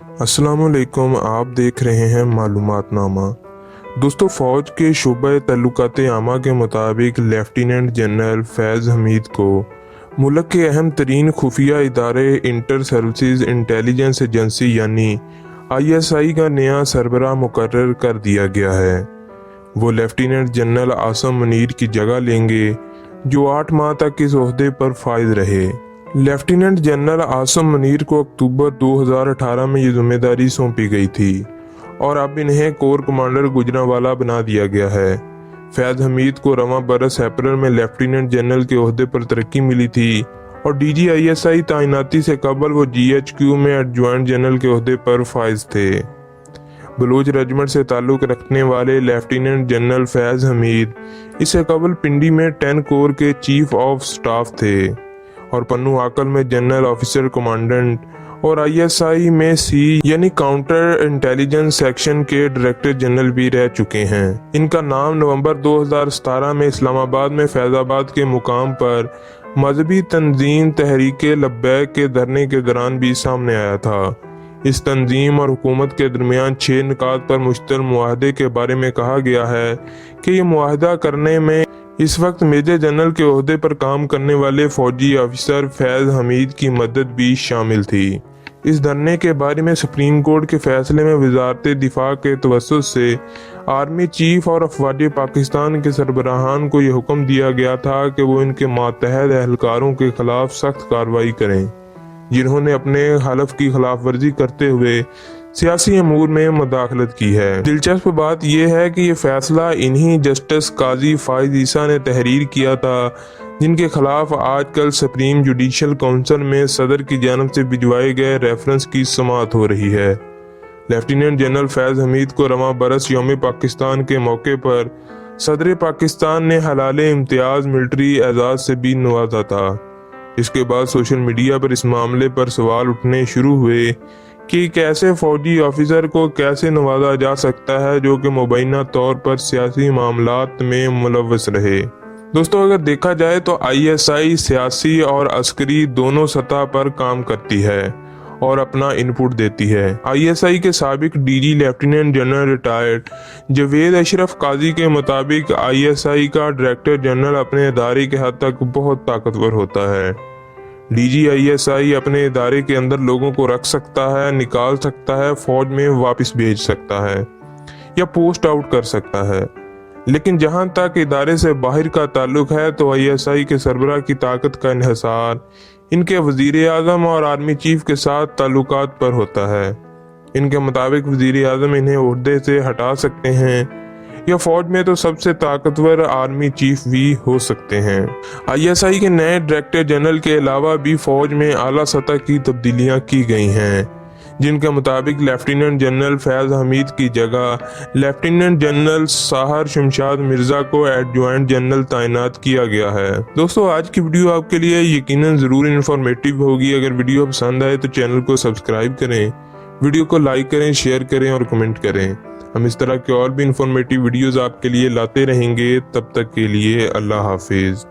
अस्सलाम वालेकुम, आप देख रहे हैं मालूमात नामा। दोस्तों, फौज के शोबे तल्लुकात आमा के मुताबिक लेफ्टिनेंट जनरल फैज़ हमीद को मुल्क के अहम तरीन खुफिया इदारे इंटर सर्विसेज इंटेलिजेंस एजेंसी यानी ISI का नया सरबराह मुकर्रर कर दिया गया है। वो लेफ्टिनेंट जनरल आसम मुनीर की जगह लेंगे, जो 8 माह तक इस ओहदे पर फाइज रहे। लेफ्टिनेंट जनरल आसम मुनीर को अक्टूबर 2018 में ये जिम्मेदारी सौंपी गई थी और अब इन्हें कोर कमांडर गुजरांवाला बना दिया गया है। फैज़ हमीद को रवां बरस अप्रैल में लेफ्टिनेंट जनरल के ओहदे पर तरक्की मिली थी और DG ISI तैनाती से कबल वो GHQ में एडजुटेंट जनरल के ओहदे पर फाइज थे। बलूच रेजिमेंट से ताल्लुक़ रखने वाले लेफ्टिनेंट जनरल फैज़ हमीद इससे कबल पिंडी में 10 कोर के चीफ ऑफ स्टाफ थे और पन्नू आकल में जनरल ऑफिसर कमांडेंट और ISI में C यानी काउंटर इंटेलिजेंस सेक्शन के डायरेक्टर जनरल भी रह चुके हैं। इनका नाम नवंबर 2017 में इस्लामाबाद में फैज़ाबाद के मुकाम पर मजहबी तंजीम तहरीके लब्बैक के धरने के दौरान भी सामने आया था। इस तंजीम और हुकूमत के दरमियान 6 निकात पर मुश्तल मुआहदे के बारे में कहा गया है कि ये मुआहदा करने में इस वक्त मेजर जनरल के ओहदे पर काम करने वाले फौजी ऑफिसर फैज़ हमीद की मदद भी शामिल थी। इस धरने के बारे में सुप्रीम कोर्ट के फैसले में वजारत दिफा के तवस्सुत से आर्मी चीफ और अफवाज पाकिस्तान के सरबराहान को यह हुक्म दिया गया था कि वो इनके मातहत एहलकारों के खिलाफ सख्त कार्रवाई करें जिन्होंने अपने हलफ की खिलाफ वर्जी करते हुए सियासी अमूर में मुदाखलत की है। दिलचस्प बात यह है कि ये फैसला इन्हीं जस्टिस काजी फाइज ईसा ने तहरीर किया था, जिनके खिलाफ आजकल सुप्रीम जुडिशल काउंसिल में सदर की जानब से भिजवाए गए रेफरेंस की समाअत हो रही है। लेफ्टिनेंट जनरल फैज़ हमीद को रवां बरस यौम पाकिस्तान के मौके पर सदर पाकिस्तान ने हलाले इम्तियाज मिलिट्री एजाज से भी नवाजा था। इसके बाद सोशल मीडिया पर इस मामले पर सवाल उठने शुरू हुए कि कैसे फौजी ऑफिसर को कैसे नवाजा जा सकता है जो कि मुबैना तौर पर सियासी मामलात में मुलव्वस रहे। दोस्तों, अगर देखा जाए तो ISI सियासी और अस्करी दोनों सतह पर काम करती है और अपना इनपुट देती है। ISI के साबिक DG lieutenant general retired Javed Ashraf Qazi के मुताबिक ISI का डायरेक्टर जनरल अपने इदारे के हद तक बहुत ताकतवर होता है। DG ISI अपने इदारे के अंदर लोगों को रख सकता है, निकाल सकता है, फौज में वापस भेज सकता है या पोस्ट आउट कर सकता है। लेकिन जहां तक इदारे से बाहर का ताल्लुक है तो ISI के सरबराह की ताकत का इन्हिसार इनके वजीर आजम और आर्मी चीफ के साथ ताल्लुकात पर होता है। इनके मुताबिक वजीर आजम इन्हें ओहदे से हटा सकते हैं या फौज में तो सबसे ताकतवर आर्मी चीफ भी हो सकते हैं। ISI के नए डायरेक्टर जनरल के अलावा भी फौज में आला सतह की तब्दीलियां की गई हैं, जिनके मुताबिक लेफ्टिनेंट जनरल फैज़ हमीद की जगह लेफ्टिनेंट जनरल साहर शमशाद मिर्जा को एडजुटेंट जनरल तैनात किया गया है। दोस्तों, आज की वीडियो आपके लिए यकीनन जरूर इंफॉर्मेटिव होगी। अगर वीडियो पसंद आए तो चैनल को सब्सक्राइब करें, वीडियो को लाइक करें, शेयर करें और कमेंट करें। हम इस तरह के और भी इंफॉर्मेटिव वीडियोस आपके लिए लाते रहेंगे। तब तक के लिए अल्लाह हाफिज।